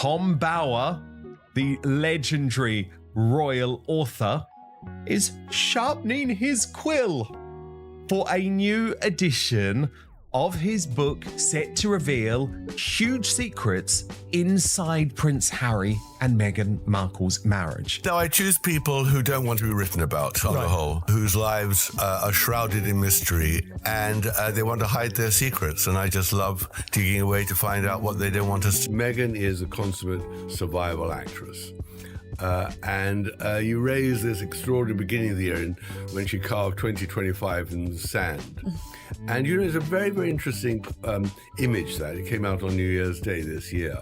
Tom Bower, the legendary royal author, is sharpening his quill for a new edition of his book set to reveal huge secrets inside Prince Harry and Meghan Markle's marriage. Now, I choose people who don't want to be written about on the whole, whose lives are shrouded in mystery, and they want to hide their secrets, and I just love digging away to find out what they don't want us to. Meghan is a consummate survival actress. You raise this extraordinary beginning of the year when she carved 2025 in the sand. And it's a very, very interesting image that it came out on New Year's Day this year,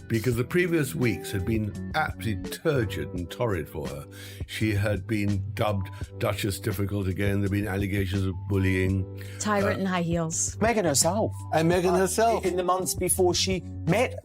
because the previous weeks had been absolutely turgid and torrid for her. She had been dubbed Duchess Difficult again. There have been allegations of bullying. Tyrant in high heels. Meghan herself. And Meghan herself. In the months before she met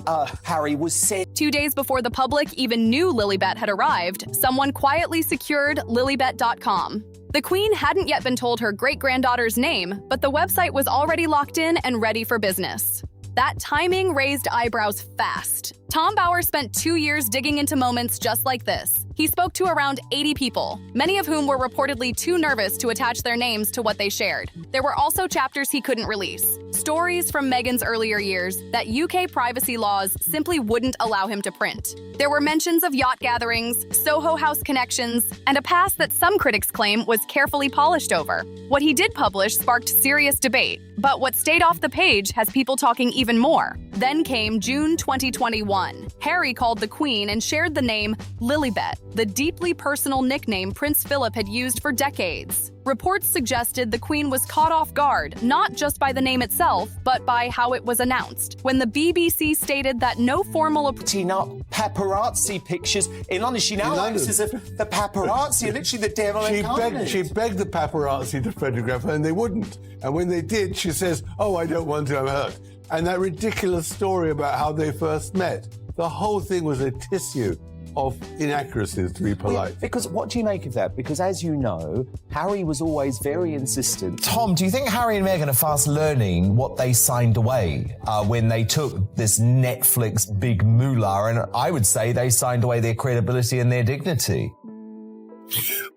Harry was said... 2 days before the public even knew Lilibet had arrived, someone quietly secured Lilibet.com. The Queen hadn't yet been told her great-granddaughter's name, but the website was already locked in and ready for business. That timing raised eyebrows fast. Tom Bower spent 2 years digging into moments just like this. He spoke to around 80 people, many of whom were reportedly too nervous to attach their names to what they shared. There were also chapters he couldn't release. Stories from Meghan's earlier years that UK privacy laws simply wouldn't allow him to print. There were mentions of yacht gatherings, Soho House connections, and a past that some critics claim was carefully polished over. What he did publish sparked serious debate, but what stayed off the page has people talking even more. Then came June 2021. Harry called the Queen and shared the name Lilibet, the deeply personal nickname Prince Philip had used for decades. Reports suggested the Queen was caught off guard, not just by the name itself, but by how it was announced. When the BBC stated that no formal paparazzi pictures in London. She now acts as if the paparazzi are literally the devil incarnate. She begged the paparazzi to photograph her, and they wouldn't. And when they did, she says, "Oh, I don't want to, I'm hurt." And that ridiculous story about how they first met, the whole thing was a tissue of inaccuracies, to be polite. Because what do you make of that? Because as you know, Harry was always very insistent. Tom, do you think Harry and Meghan are fast learning what they signed away when they took this Netflix big moolah? And I would say they signed away their credibility and their dignity.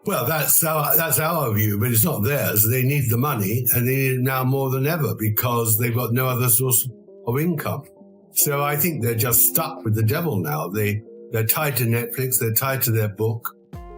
Well, that's our view, but it's not theirs. They need the money, and they need it now more than ever because they've got no other source of income. So I think they're just stuck with the devil now. They're tied to Netflix, they're tied to their book,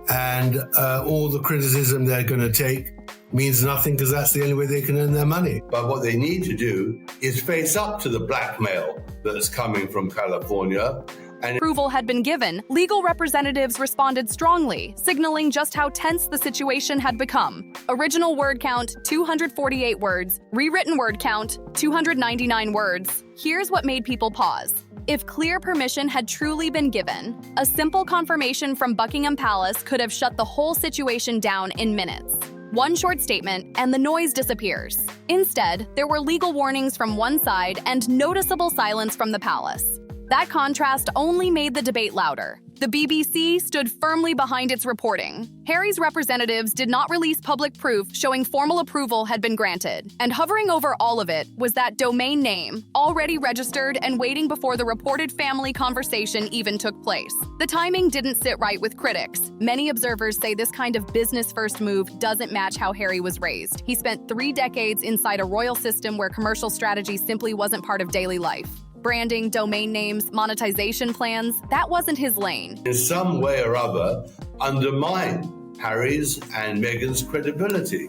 and all the criticism they're going to take means nothing because that's the only way they can earn their money. But what they need to do is face up to the blackmail that's coming from California. And approval had been given, legal representatives responded strongly, signaling just how tense the situation had become. Original word count, 248 words. Rewritten word count, 299 words. Here's what made people pause. If clear permission had truly been given, a simple confirmation from Buckingham Palace could have shut the whole situation down in minutes. One short statement, and the noise disappears. Instead, there were legal warnings from one side and noticeable silence from the palace. That contrast only made the debate louder. The BBC stood firmly behind its reporting. Harry's representatives did not release public proof showing formal approval had been granted. And hovering over all of it was that domain name, already registered and waiting before the reported family conversation even took place. The timing didn't sit right with critics. Many observers say this kind of business-first move doesn't match how Harry was raised. He spent 3 decades inside a royal system where commercial strategy simply wasn't part of daily life. Branding, domain names, monetization plans, that wasn't his lane. In some way or other, undermine Harry's and Meghan's credibility.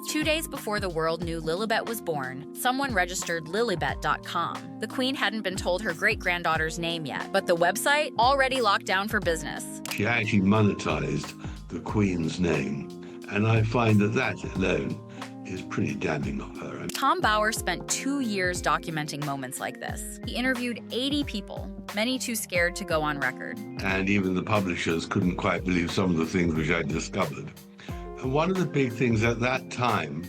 2 days before the world knew Lilibet was born, someone registered Lilibet.com. The Queen hadn't been told her great-granddaughter's name yet, but the website already locked down for business. She actually monetized the Queen's name, and I find that alone is pretty damning of her. Tom Bower spent 2 years documenting moments like this. He interviewed 80 people, many too scared to go on record. And even the publishers couldn't quite believe some of the things which I discovered. And one of the big things at that time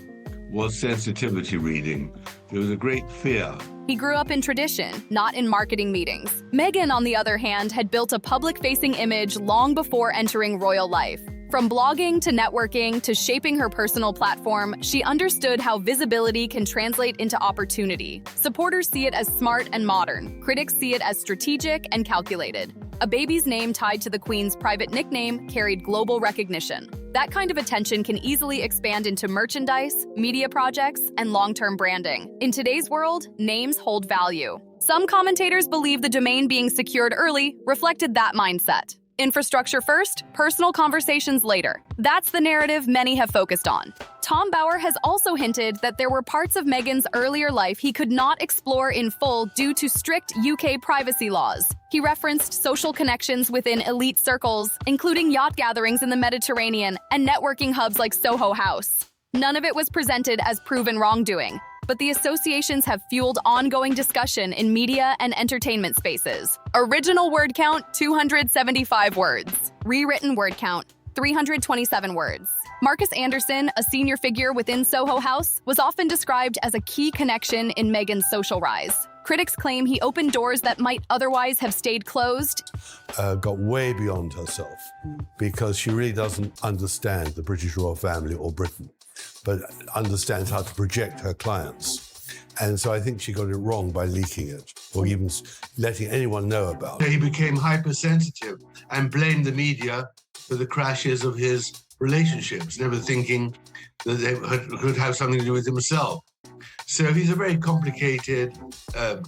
was sensitivity reading. There was a great fear. He grew up in tradition, not in marketing meetings. Meghan, on the other hand, had built a public-facing image long before entering royal life. From blogging to networking to shaping her personal platform, she understood how visibility can translate into opportunity. Supporters see it as smart and modern. Critics see it as strategic and calculated. A baby's name tied to the Queen's private nickname carried global recognition. That kind of attention can easily expand into merchandise, media projects, and long-term branding. In today's world, names hold value. Some commentators believe the domain being secured early reflected that mindset. Infrastructure first, personal conversations later. That's the narrative many have focused on. Tom Bower has also hinted that there were parts of Meghan's earlier life he could not explore in full due to strict UK privacy laws. He referenced social connections within elite circles, including yacht gatherings in the Mediterranean and networking hubs like Soho House. None of it was presented as proven wrongdoing, but the associations have fueled ongoing discussion in media and entertainment spaces. Original word count, 275 words. Rewritten word count, 327 words. Marcus Anderson, a senior figure within Soho House, was often described as a key connection in Meghan's social rise. Critics claim he opened doors that might otherwise have stayed closed. Got way beyond herself because she really doesn't understand the British royal family or Britain, but understands how to project her clients. And so I think she got it wrong by leaking it or even letting anyone know about it. He became hypersensitive and blamed the media for the crashes of his relationships, never thinking that they could have something to do with himself. So he's a very complicated,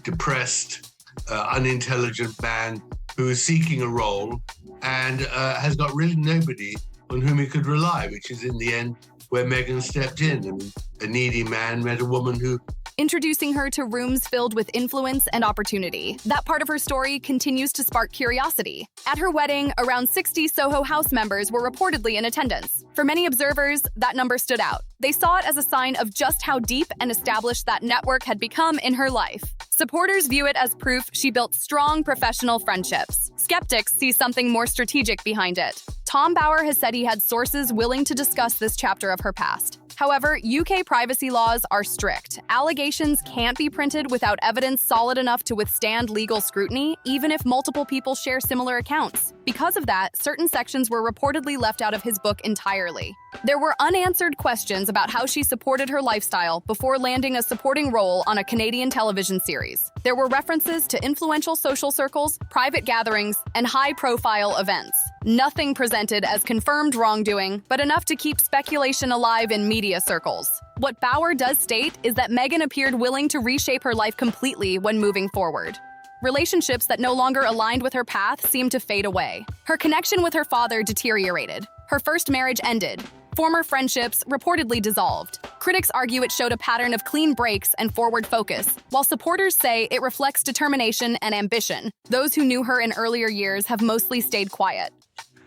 depressed, unintelligent man who is seeking a role and has got really nobody on whom he could rely, which is in the end where Meghan stepped in. And a needy man met a woman who... Introducing her to rooms filled with influence and opportunity. That part of her story continues to spark curiosity. At her wedding, around 60 Soho House members were reportedly in attendance. For many observers, that number stood out. They saw it as a sign of just how deep and established that network had become in her life. Supporters view it as proof she built strong professional friendships. Skeptics see something more strategic behind it. Tom Bower has said he had sources willing to discuss this chapter of her past. However, UK privacy laws are strict. Allegations can't be printed without evidence solid enough to withstand legal scrutiny, even if multiple people share similar accounts. Because of that, certain sections were reportedly left out of his book entirely. There were unanswered questions about how she supported her lifestyle before landing a supporting role on a Canadian television series. There were references to influential social circles, private gatherings, and high-profile events. Nothing presented as confirmed wrongdoing, but enough to keep speculation alive in media circles. What Bower does state is that Meghan appeared willing to reshape her life completely when moving forward. Relationships that no longer aligned with her path seemed to fade away. Her connection with her father deteriorated. Her first marriage ended. Former friendships reportedly dissolved. Critics argue it showed a pattern of clean breaks and forward focus, while supporters say it reflects determination and ambition. Those who knew her in earlier years have mostly stayed quiet.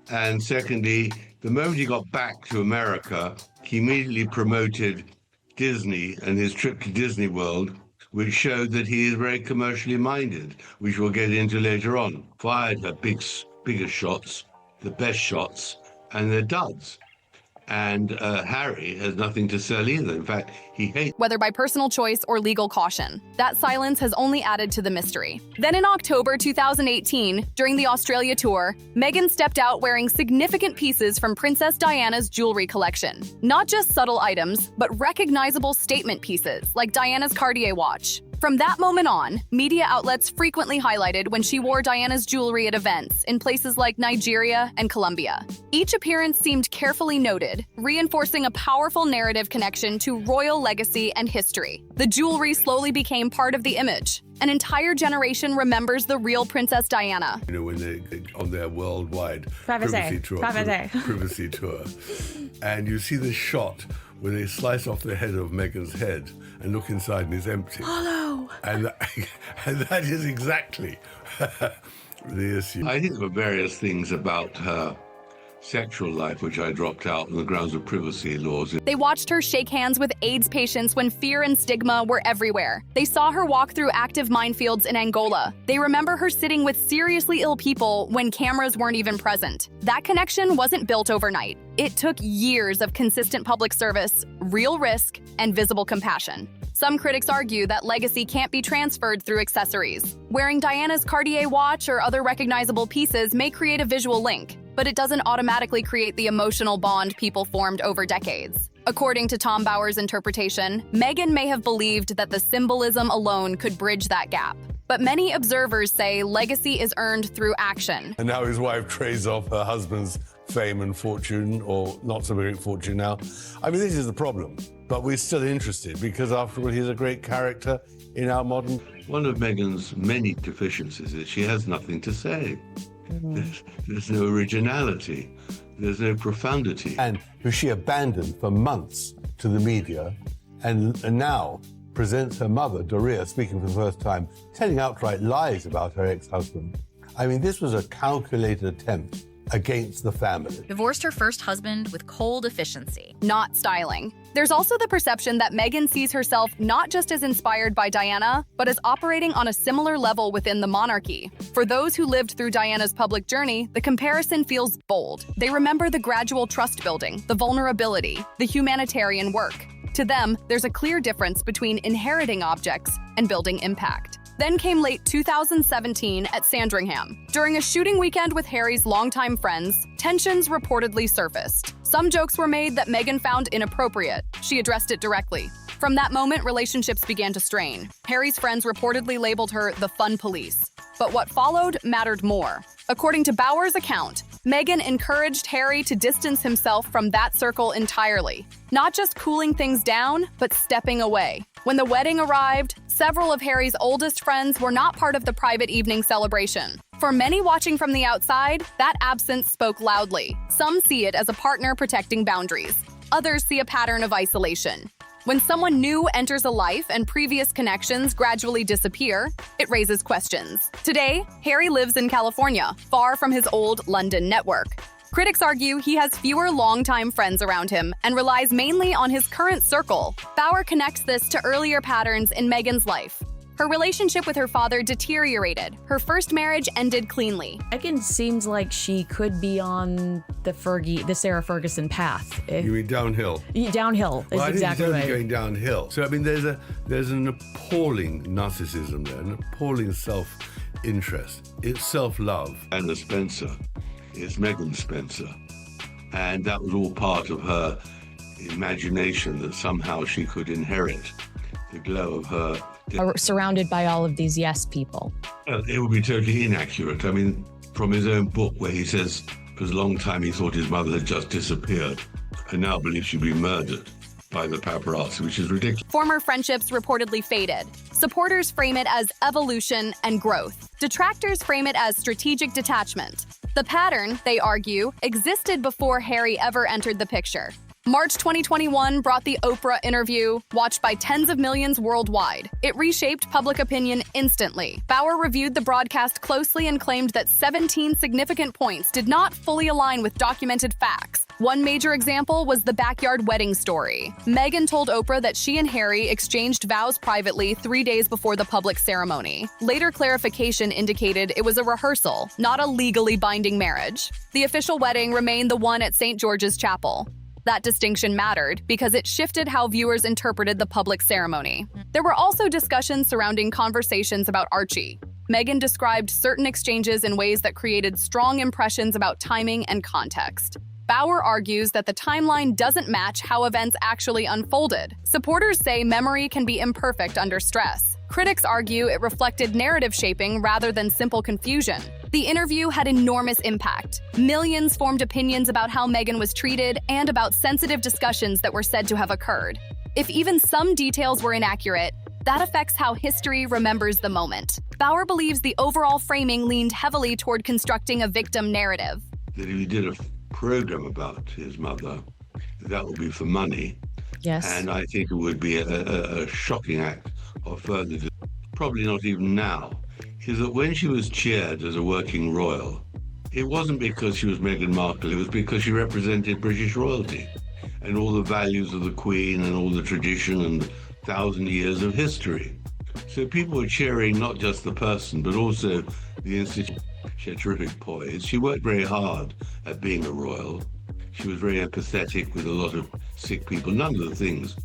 And secondly, the moment he got back to America, he immediately promoted Disney and his trip to Disney World, which showed that he is very commercially minded, which we'll get into later on. Fired her biggest shots, the best shots, and they're duds. And Harry has nothing to sell either. In fact, he hates... Whether by personal choice or legal caution, that silence has only added to the mystery. Then in October 2018, during the Australia tour, Meghan stepped out wearing significant pieces from Princess Diana's jewelry collection. Not just subtle items, but recognizable statement pieces, like Diana's Cartier watch. From that moment on, media outlets frequently highlighted when she wore Diana's jewelry at events in places like Nigeria and Colombia. Each appearance seemed carefully noted, reinforcing a powerful narrative connection to royal legacy and history. The jewelry slowly became part of the image. An entire generation remembers the real Princess Diana. You know, when they on their worldwide privacy tour, and you see this shot where they slice off the head of Meghan's head and look inside and it's empty. Hollow. And that is exactly the issue. I think there were various things about her sexual life which I dropped out on the grounds of privacy laws. They watched her shake hands with AIDS patients when fear and stigma were everywhere. They saw her walk through active minefields in Angola. They remember her sitting with seriously ill people when cameras weren't even present. That connection wasn't built overnight. It took years of consistent public service, real risk, and visible compassion. Some critics argue that legacy can't be transferred through accessories. Wearing Diana's Cartier watch or other recognizable pieces may create a visual link, but it doesn't automatically create the emotional bond people formed over decades. According to Tom Bower's interpretation, Meghan may have believed that the symbolism alone could bridge that gap. But many observers say legacy is earned through action. And now his wife trades off her husband's fame and fortune, or not so great fortune now. I mean, this is the problem. But we're still interested because, after all, he's a great character in our modern... One of Meghan's many deficiencies is she has nothing to say. There's no originality. There's no profundity. And who she abandoned for months to the media, and now presents her mother, Doria, speaking for the first time, telling outright lies about her ex-husband. I mean, this was a calculated attempt against the family. Divorced her first husband with cold efficiency. Not styling. There's also the perception that Meghan sees herself not just as inspired by Diana, but as operating on a similar level within the monarchy. For those who lived through Diana's public journey, the comparison feels bold. They remember the gradual trust building, the vulnerability, the humanitarian work. To them, there's a clear difference between inheriting objects and building impact. Then came late 2017 at Sandringham. During a shooting weekend with Harry's longtime friends, tensions reportedly surfaced. Some jokes were made that Meghan found inappropriate. She addressed it directly. From that moment, relationships began to strain. Harry's friends reportedly labeled her the fun police. But what followed mattered more. According to Bower's account, Meghan encouraged Harry to distance himself from that circle entirely, not just cooling things down, but stepping away. When the wedding arrived, several of Harry's oldest friends were not part of the private evening celebration. For many watching from the outside, that absence spoke loudly. Some see it as a partner protecting boundaries. Others see a pattern of isolation. When someone new enters a life and previous connections gradually disappear, it raises questions. Today, Harry lives in California, far from his old London network. Critics argue he has fewer longtime friends around him and relies mainly on his current circle. Bower connects this to earlier patterns in Meghan's life. Her relationship with her father deteriorated. Her first marriage ended cleanly. Meghan seems like she could be on the Sarah Ferguson path. You mean downhill? Downhill is exactly right. I think it's only going downhill. So I mean, there's an appalling narcissism there, an appalling self-interest. It's self-love. Anna Spencer is Meghan Spencer, and that was all part of her imagination that somehow she could inherit the glow of her. Surrounded by all of these yes people. It would be totally inaccurate. I mean, from his own book, where he says for a long time he thought his mother had just disappeared and now believes she'd been murdered by the paparazzi, which is ridiculous. Former friendships reportedly faded. Supporters frame it as evolution and growth. Detractors frame it as strategic detachment. The pattern, they argue, existed before Harry ever entered the picture. March 2021 brought the Oprah interview, watched by tens of millions worldwide. It reshaped public opinion instantly. Bower reviewed the broadcast closely and claimed that 17 significant points did not fully align with documented facts. One major example was the backyard wedding story. Meghan told Oprah that she and Harry exchanged vows privately 3 days before the public ceremony. Later clarification indicated it was a rehearsal, not a legally binding marriage. The official wedding remained the one at St. George's Chapel. That distinction mattered because it shifted how viewers interpreted the public ceremony. There were also discussions surrounding conversations about Archie. Meghan described certain exchanges in ways that created strong impressions about timing and context. Bower argues that the timeline doesn't match how events actually unfolded. Supporters say memory can be imperfect under stress. Critics argue it reflected narrative shaping rather than simple confusion. The interview had enormous impact. Millions formed opinions about how Meghan was treated and about sensitive discussions that were said to have occurred. If even some details were inaccurate, that affects how history remembers the moment. Bower believes the overall framing leaned heavily toward constructing a victim narrative. That if he did a program about his mother, that would be for money. Yes. And I think it would be a shocking act of further, probably not even now, is that when she was cheered as a working royal, it wasn't because she was Meghan Markle, it was because she represented British royalty and all the values of the Queen and all the tradition and 1,000 years of history. So people were cheering not just the person, but also the institution. She had terrific poise. She worked very hard at being a royal. She was very empathetic with a lot of sick people, none of the things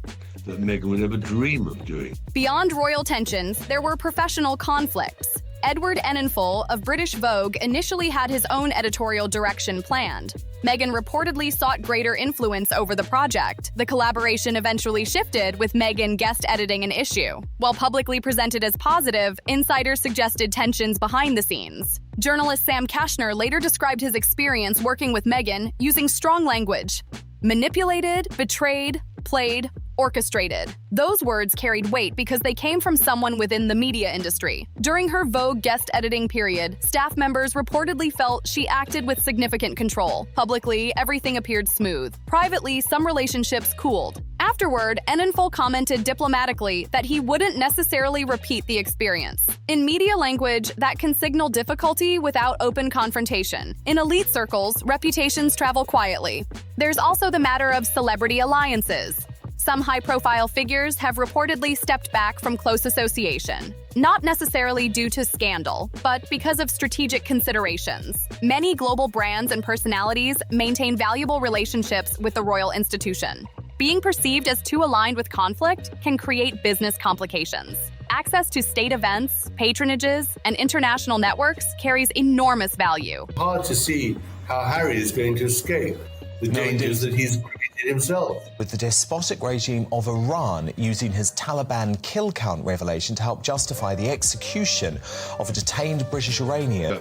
that Meghan would ever dream of doing. Beyond royal tensions, there were professional conflicts. Edward Enninful of British Vogue initially had his own editorial direction planned. Meghan reportedly sought greater influence over the project. The collaboration eventually shifted, with Meghan guest editing an issue. While publicly presented as positive, insiders suggested tensions behind the scenes. Journalist Sam Kashner later described his experience working with Meghan using strong language. Manipulated, betrayed, played, orchestrated. Those words carried weight because they came from someone within the media industry. During her Vogue guest editing period, staff members reportedly felt she acted with significant control. Publicly, everything appeared smooth. Privately, some relationships cooled. Afterward, Enninful commented diplomatically that he wouldn't necessarily repeat the experience. In media language, that can signal difficulty without open confrontation. In elite circles, reputations travel quietly. There's also the matter of celebrity alliances. Some high-profile figures have reportedly stepped back from close association, not necessarily due to scandal, but because of strategic considerations. Many global brands and personalities maintain valuable relationships with the royal institution. Being perceived as too aligned with conflict can create business complications. Access to state events, patronages, and international networks carries enormous value. Hard to see how Harry is going to escape the dangers that he's created himself. With the despotic regime of Iran using his Taliban kill count revelation to help justify the execution of a detained British Iranian.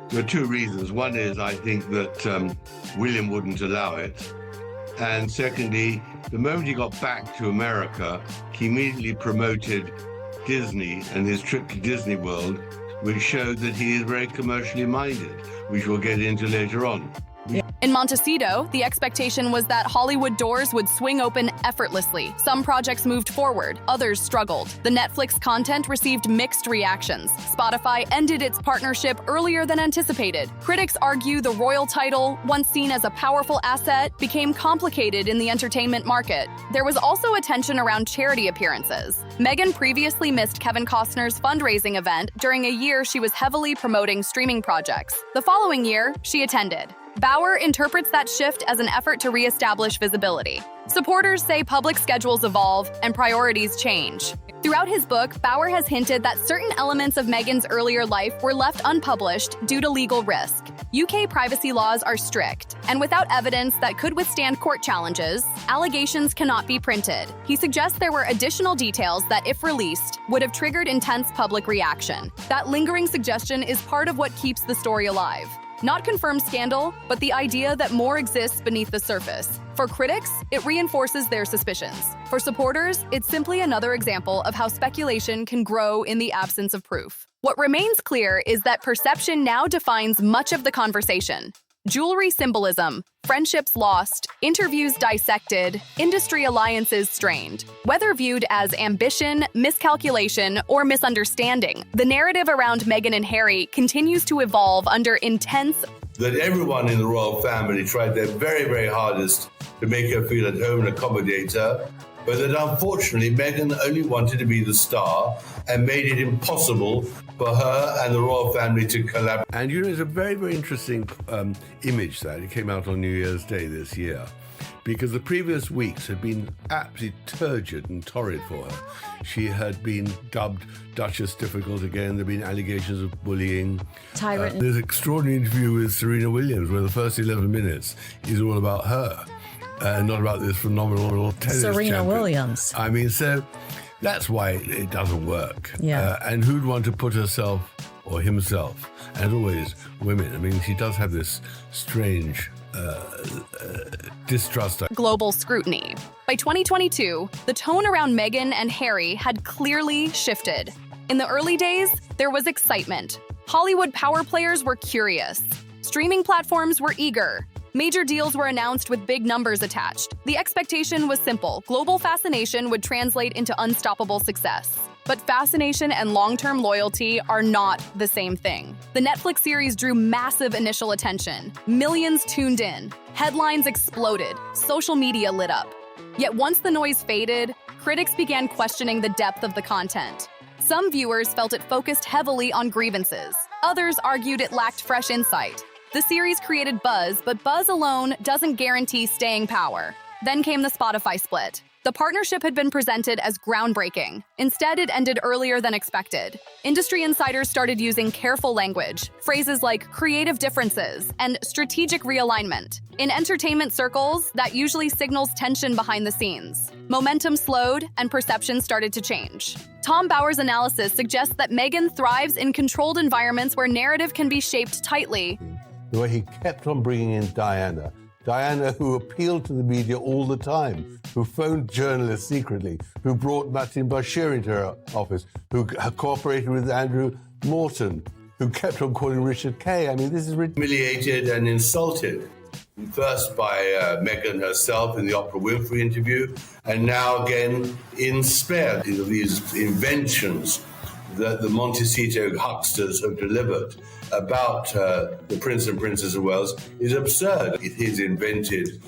There are two reasons. One is I think that William wouldn't allow it. And secondly, the moment he got back to America, he immediately promoted Disney and his trip to Disney World, which showed that he is very commercially minded, which we'll get into later on. In Montecito, the expectation was that Hollywood doors would swing open effortlessly. Some projects moved forward, others struggled. The Netflix content received mixed reactions. Spotify ended its partnership earlier than anticipated. Critics argue the royal title, once seen as a powerful asset, became complicated in the entertainment market. There was also a tension around charity appearances. Meghan previously missed Kevin Costner's fundraising event during a year she was heavily promoting streaming projects. The following year, she attended. Bauer interprets that shift as an effort to re-establish visibility. Supporters say public schedules evolve and priorities change. Throughout his book, Bauer has hinted that certain elements of Meghan's earlier life were left unpublished due to legal risk. UK privacy laws are strict, and without evidence that could withstand court challenges, allegations cannot be printed. He suggests there were additional details that, if released, would have triggered intense public reaction. That lingering suggestion is part of what keeps the story alive. Not confirmed scandal, but the idea that more exists beneath the surface. For critics, it reinforces their suspicions. For supporters, it's simply another example of how speculation can grow in the absence of proof. What remains clear is that perception now defines much of the conversation. Jewelry symbolism, friendships lost, interviews dissected, industry alliances strained. Whether viewed as ambition, miscalculation, or misunderstanding, the narrative around Meghan and Harry continues to evolve under intense. That everyone in the royal family tried their very, very hardest to make her feel at home and accommodate her, but that unfortunately Meghan only wanted to be the star and made it impossible for her and the royal family to collaborate. And you know, it's a very, very interesting image that it came out on New Year's Day this year, because the previous weeks had been absolutely turgid and torrid for her. She had been dubbed Duchess Difficult again. There have been allegations of bullying. Tyrant. There's an extraordinary interview with Serena Williams where the first 11 minutes is all about her, not about this phenomenal tennis Serena champion. Williams. I mean, so that's why it doesn't work. Yeah. And who'd want to put herself or himself, and always women. I mean, she does have this strange distrust. Global scrutiny. By 2022, the tone around Meghan and Harry had clearly shifted. In the early days, there was excitement. Hollywood power players were curious. Streaming platforms were eager. Major deals were announced with big numbers attached. The expectation was simple. Global fascination would translate into unstoppable success. But fascination and long-term loyalty are not the same thing. The Netflix series drew massive initial attention. Millions tuned in. Headlines exploded. Social media lit up. Yet once the noise faded, critics began questioning the depth of the content. Some viewers felt it focused heavily on grievances. Others argued it lacked fresh insight. The series created buzz, but buzz alone doesn't guarantee staying power. Then came the Spotify split. The partnership had been presented as groundbreaking. Instead, it ended earlier than expected. Industry insiders started using careful language, phrases like creative differences and strategic realignment. In entertainment circles, that usually signals tension behind the scenes. Momentum slowed and perception started to change. Tom Bauer's analysis suggests that Meghan thrives in controlled environments where narrative can be shaped tightly. The way he kept on bringing in Diana, who appealed to the media all the time, who phoned journalists secretly, who brought Martin Bashir into her office, who cooperated with Andrew Morton, who kept on calling Richard Kay. I mean, this is humiliated and insulted. First by Meghan herself in the Oprah Winfrey interview, and now again in Spare. These inventions that the Montecito hucksters have delivered about the Prince and Princess of Wales is absurd. His invented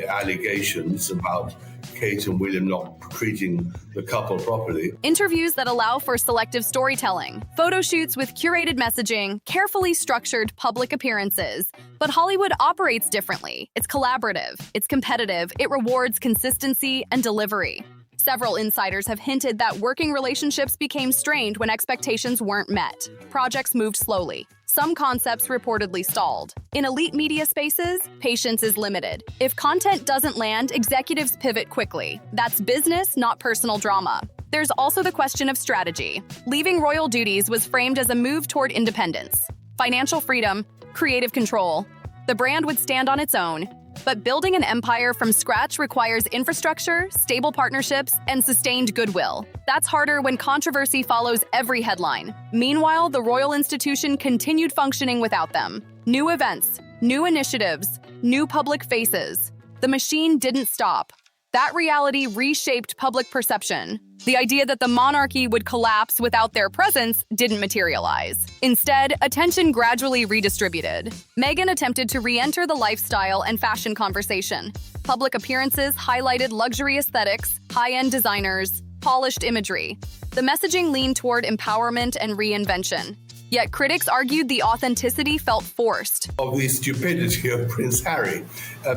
allegations about Kate and William not treating the couple properly. Interviews that allow for selective storytelling, photo shoots with curated messaging, carefully structured public appearances. But Hollywood operates differently. It's collaborative, it's competitive, it rewards consistency and delivery. Several insiders have hinted that working relationships became strained when expectations weren't met. Projects moved slowly. Some concepts reportedly stalled. In elite media spaces, patience is limited. If content doesn't land, executives pivot quickly. That's business, not personal drama. There's also the question of strategy. Leaving royal duties was framed as a move toward independence, financial freedom, creative control. The brand would stand on its own. But building an empire from scratch requires infrastructure, stable partnerships, and sustained goodwill. That's harder when controversy follows every headline. Meanwhile, the royal institution continued functioning without them. New events, new initiatives, new public faces. The machine didn't stop. That reality reshaped public perception. The idea that the monarchy would collapse without their presence didn't materialize. Instead, attention gradually redistributed. Meghan attempted to re-enter the lifestyle and fashion conversation. Public appearances highlighted luxury aesthetics, high-end designers, polished imagery. The messaging leaned toward empowerment and reinvention. Yet critics argued the authenticity felt forced. Of the stupidity of Prince Harry,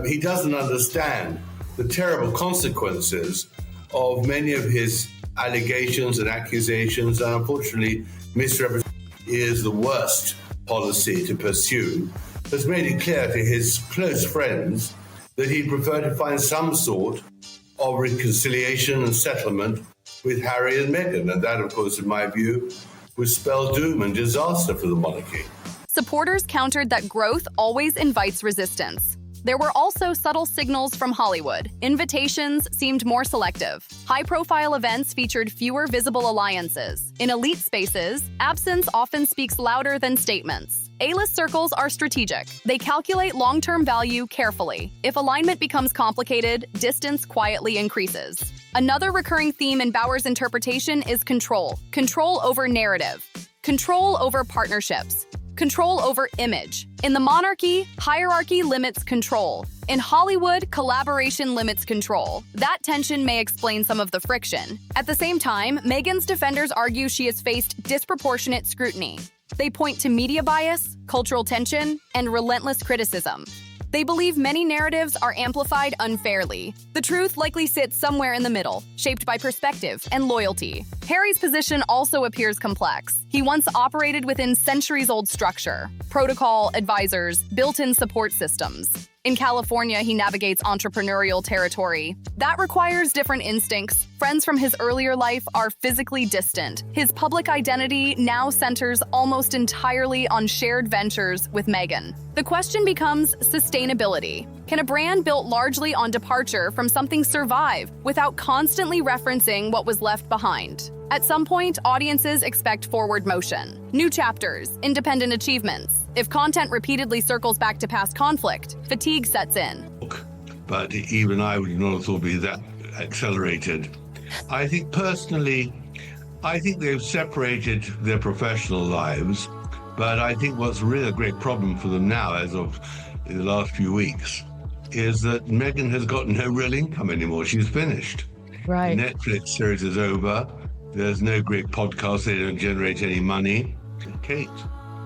he doesn't understand the terrible consequences of many of his allegations and accusations, and unfortunately, misrepresentation is the worst policy to pursue, has made it clear to his close friends that he'd prefer to find some sort of reconciliation and settlement with Harry and Meghan. And that, of course, in my view, would spell doom and disaster for the monarchy. Supporters countered that growth always invites resistance. There were also subtle signals from Hollywood. Invitations seemed more selective. High-profile events featured fewer visible alliances. In elite spaces, absence often speaks louder than statements. A-list circles are strategic. They calculate long-term value carefully. If alignment becomes complicated, distance quietly increases. Another recurring theme in Bauer's interpretation is control. Control over narrative. Control over partnerships. Control over image. In the monarchy, hierarchy limits control. In Hollywood, collaboration limits control. That tension may explain some of the friction. At the same time, Meghan's defenders argue she has faced disproportionate scrutiny. They point to media bias, cultural tension, and relentless criticism. They believe many narratives are amplified unfairly. The truth likely sits somewhere in the middle, shaped by perspective and loyalty. Harry's position also appears complex. He once operated within centuries-old structure, protocol, advisors, built-in support systems. In California, he navigates entrepreneurial territory. That requires different instincts. Friends from his earlier life are physically distant. His public identity now centers almost entirely on shared ventures with Meghan. The question becomes sustainability. Can a brand built largely on departure from something survive without constantly referencing what was left behind? At some point, audiences expect forward motion, new chapters, independent achievements. If content repeatedly circles back to past conflict, fatigue sets in. But even I would not have thought it'd be that accelerated. I think personally, they've separated their professional lives, but I think what's really a great problem for them now, as of the last few weeks, is that Meghan has got no real income anymore. She's finished. Right. The Netflix series is over. There's no great podcast. They don't generate any money. Kate,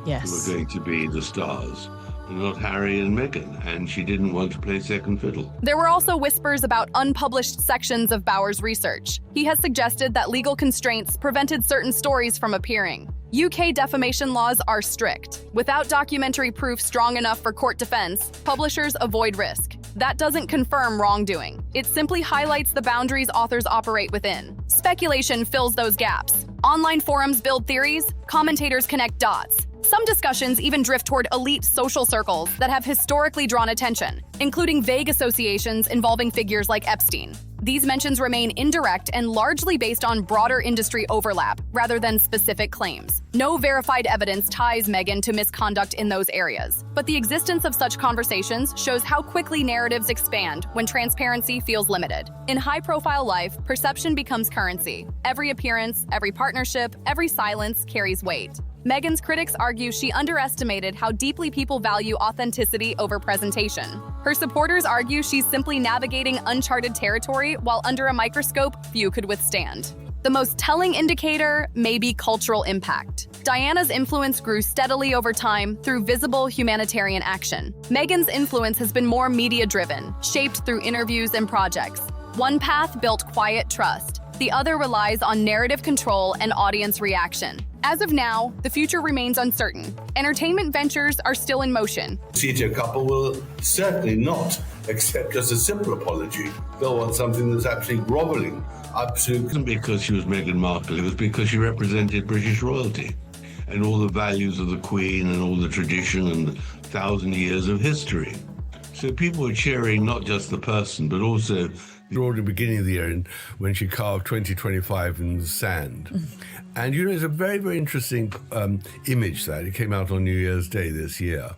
Yes. who are going to be the stars not Harry and Meghan, and she didn't want to play second fiddle. There were also whispers about unpublished sections of Bauer's research. He has suggested that legal constraints prevented certain stories from appearing. UK defamation laws are strict. Without documentary proof strong enough for court defense, publishers avoid risk. That doesn't confirm wrongdoing. It simply highlights the boundaries authors operate within. Speculation fills those gaps. Online forums build theories, commentators connect dots. Some discussions even drift toward elite social circles that have historically drawn attention, including vague associations involving figures like Epstein. These mentions remain indirect and largely based on broader industry overlap rather than specific claims. No verified evidence ties Meghan to misconduct in those areas, but the existence of such conversations shows how quickly narratives expand when transparency feels limited. In high-profile life, perception becomes currency. Every appearance, every partnership, every silence carries weight. Meghan's critics argue she underestimated how deeply people value authenticity over presentation. Her supporters argue she's simply navigating uncharted territory while under a microscope few could withstand. The most telling indicator may be cultural impact. Diana's influence grew steadily over time through visible humanitarian action. Meghan's influence has been more media-driven, shaped through interviews and projects. One path built quiet trust. The other relies on narrative control and audience reaction. As of now, the future remains uncertain. Entertainment ventures are still in motion. The CJ couple will certainly not accept just a simple apology. They'll want something that's actually groveling. It wasn't because she was Meghan Markle, it was because she represented British royalty and all the values of the Queen and all the tradition and 1,000 years of history. So people were cheering not just the person, but also at the beginning of the year when she carved 2025 in the sand. And, it's a very, very interesting image that it came out on New Year's Day this year,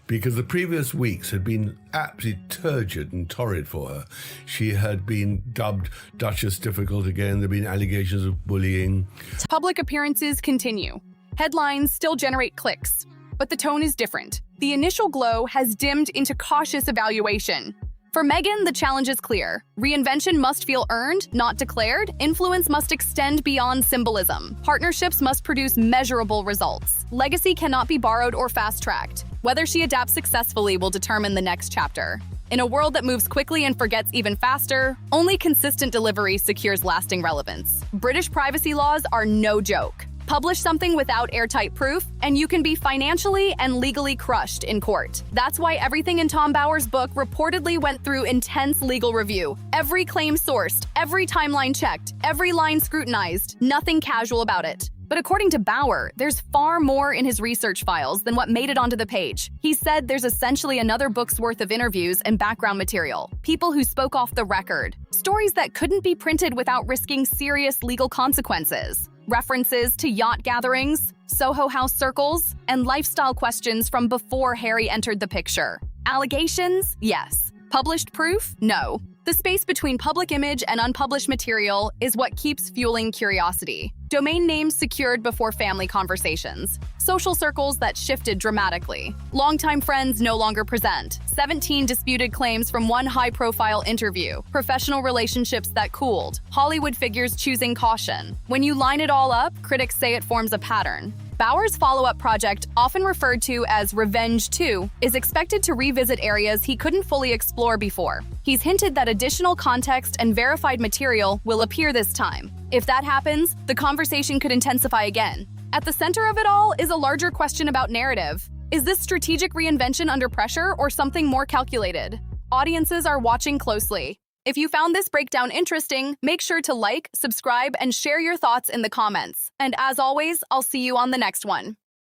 because the previous weeks had been absolutely turgid and torrid for her. She had been dubbed Duchess Difficult again. There have been allegations of bullying. Public appearances continue. Headlines still generate clicks, but the tone is different. The initial glow has dimmed into cautious evaluation. For Meghan, the challenge is clear. Reinvention must feel earned, not declared. Influence must extend beyond symbolism. Partnerships must produce measurable results. Legacy cannot be borrowed or fast-tracked. Whether she adapts successfully will determine the next chapter. In a world that moves quickly and forgets even faster, only consistent delivery secures lasting relevance. British privacy laws are no joke. Publish something without airtight proof, and you can be financially and legally crushed in court. That's why everything in Tom Bauer's book reportedly went through intense legal review. Every claim sourced, every timeline checked, every line scrutinized, nothing casual about it. But according to Bauer, there's far more in his research files than what made it onto the page. He said there's essentially another book's worth of interviews and background material, people who spoke off the record, stories that couldn't be printed without risking serious legal consequences. References to yacht gatherings, Soho House circles, and lifestyle questions from before Harry entered the picture. Allegations? Yes. Published proof? No. The space between public image and unpublished material is what keeps fueling curiosity. Domain names secured before family conversations. Social circles that shifted dramatically. Longtime friends no longer present. 17 disputed claims from one high-profile interview. Professional relationships that cooled. Hollywood figures choosing caution. When you line it all up, critics say it forms a pattern. Bauer's follow-up project, often referred to as Revenge 2, is expected to revisit areas he couldn't fully explore before. He's hinted that additional context and verified material will appear this time. If that happens, the conversation could intensify again. At the center of it all is a larger question about narrative. Is this strategic reinvention under pressure or something more calculated? Audiences are watching closely. If you found this breakdown interesting, make sure to like, subscribe, and share your thoughts in the comments. And as always, I'll see you on the next one.